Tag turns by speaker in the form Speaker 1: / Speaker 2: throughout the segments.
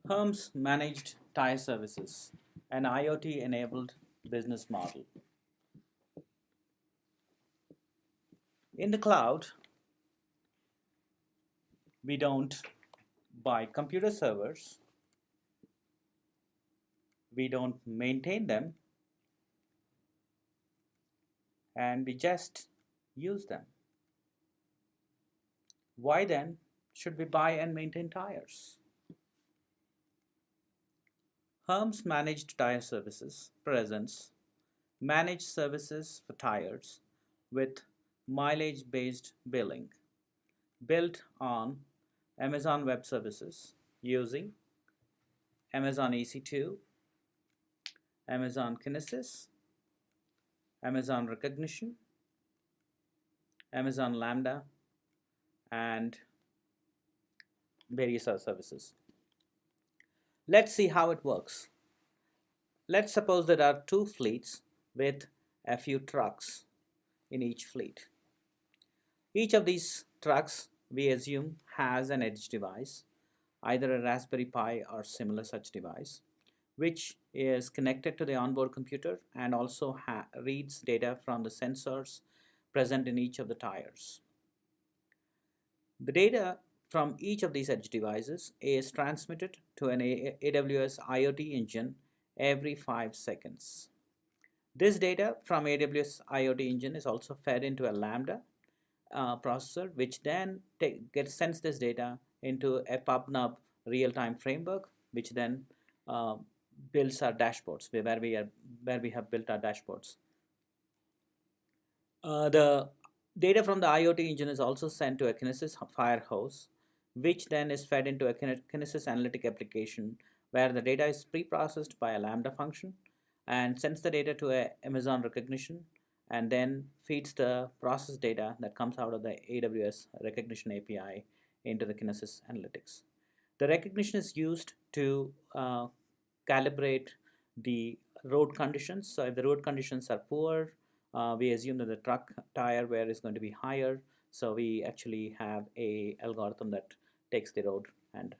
Speaker 1: Hermes Managed Tire Services, an IoT enabled business model. In the cloud, we don't buy computer servers, we don't maintain them, and we just use them. Why then should we buy and maintain tires? Hermes Managed Tire Services presents managed services for tires with mileage-based billing built on Amazon Web Services using Amazon EC2, Amazon Kinesis, Amazon Recognition, Amazon Lambda, and various other services. Let's see how it works. Let's suppose there are two fleets with a few trucks in each fleet. Each of these trucks, we assume, has an edge device, either a Raspberry Pi or similar such device, which is connected to the onboard computer and also reads data from the sensors present in each of the tires. The data from each of these edge devices is transmitted to an AWS IoT engine every 5 seconds. This data from AWS IoT engine is also fed into a Lambda processor, which then sends this data into a PubNub real-time framework, which then builds our dashboards, where we have built our dashboards. The data from the IoT engine is also sent to a Kinesis firehose, which then is fed into a Kinesis analytic application, where the data is pre-processed by a Lambda function and sends the data to a Amazon Recognition, and then feeds the process data that comes out of the AWS Recognition API into the Kinesis Analytics. The recognition is used to calibrate the road conditions. So if the road conditions are poor, we assume that the truck tire wear is going to be higher. So we actually have a algorithm that takes the road and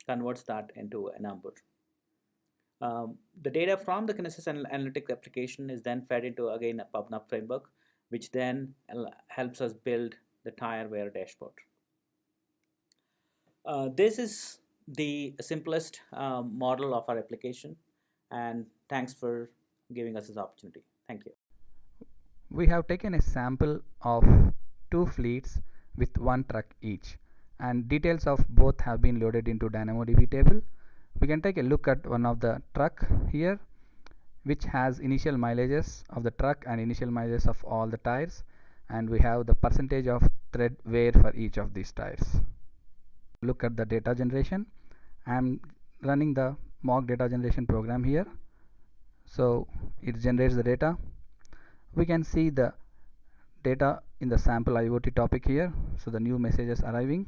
Speaker 1: converts that into a number. The data from the Kinesis Analytic application is then fed into, again, a PubNub framework, which then helps us build the tire wear dashboard. This is the simplest model of our application, and thanks for giving us this opportunity. Thank you.
Speaker 2: We have taken a sample of two fleets with one truck each, and details of both have been loaded into DynamoDB table. We can take a look at one of the truck here, which has initial mileages of the truck and initial mileages of all the tires, and we have the percentage of tread wear for each of these tires. Look at the data generation. I am running the mock data generation program here, so it generates the data. We can see the data in the sample IoT topic here, so the new messages arriving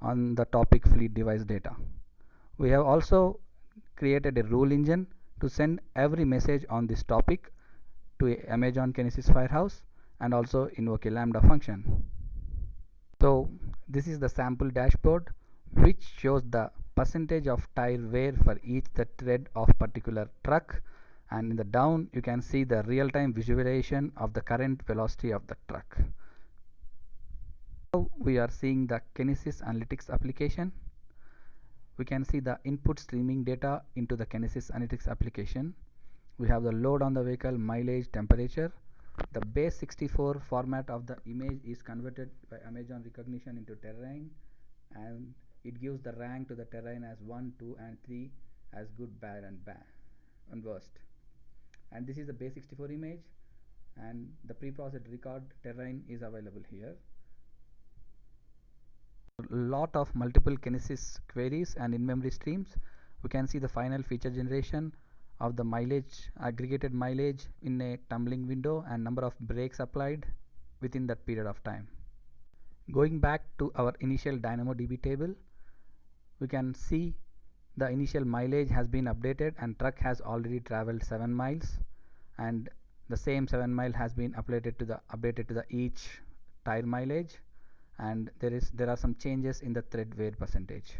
Speaker 2: on the topic fleet device data. We have also created a rule engine to send every message on this topic to a Amazon Kinesis Firehouse and also invoke a Lambda function. So this is the sample dashboard, which shows the percentage of tire wear for each the tread of particular truck, and in the down you can see the real-time visualization of the current velocity of the truck. Now we are seeing the Kinesis Analytics application. We can see the input streaming data into the Kinesis Analytics application. We have the load on the vehicle, mileage, temperature. The base 64 format of the image is converted by Amazon Recognition into terrain, and it gives the rank to the terrain as 1, 2, and 3 as good, bad, and worst. And this is the base 64 image, and the pre-processed record terrain is available here. Lot of multiple Kinesis queries and in-memory streams. We can see the final feature generation of the mileage, aggregated mileage in a tumbling window, and number of brakes applied within that period of time. Going back to our initial DynamoDB table, we can see the initial mileage has been updated and truck has already traveled 7 miles, and the same 7 mile has been updated to the each tire mileage, and there are some changes in the tread wear percentage.